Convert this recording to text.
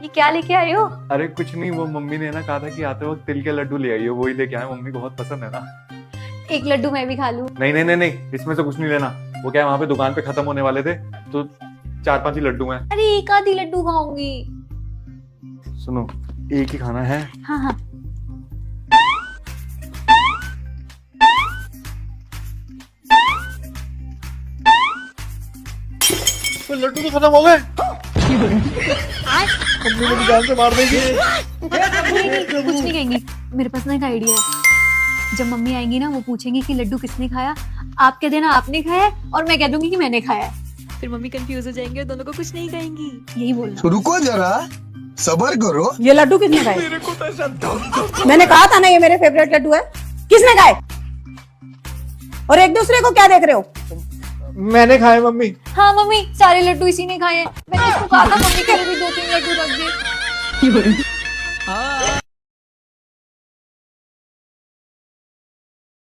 ये क्या लेके आए हो? अरे कुछ नहीं, वो मम्मी ने ना कहा था कि आते वक्त तिल के लड्डू ले आइए, वही लेके आए। मम्मी को बहुत पसंद है ना। एक लड्डू मैं भी खा लूं? नहीं नहीं नहीं नहीं, इसमें से कुछ नहीं लेना। वो क्या है, वहां पे दुकान पे खत्म होने वाले थे, तो 4-5 ही लड्डू हैं। अरे एक आधी लड्डू खाऊंगी। सुनो, एक ही खाना है। हाँ हाँ। तो लड्डू तो खत्म हो गए। मम्मी मेरी जान से मार देगी। नहीं, कुछ नहीं कहेंगी। मेरे पास ना एक आइडिया है। जब मम्मी आएंगी ना, वो पूछेंगी कि लड्डू किसने खाया, आप कह देना आपने खाया है और मैं कह दूंगी कि मैंने खाया है। फिर मम्मी कंफ्यूज हो जाएंगे और दोनों को कुछ नहीं कहेंगी। यही बोलना। रुको जरा, सबर करो। ये लड्डू किसने खाए? मेरे को तो ऐसा दम मैंने कहा था ना ये मेरे फेवरेट लड्डू है। किसने खाए? और एक दूसरे को क्या देख रहे हो? मैंने खाए मम्मी। हाँ मम्मी, सारे लड्डू इसी ने खाए हैं। मैंने इसको कहा था मम्मी के लिए भी 2-3 लड्डू रख दे।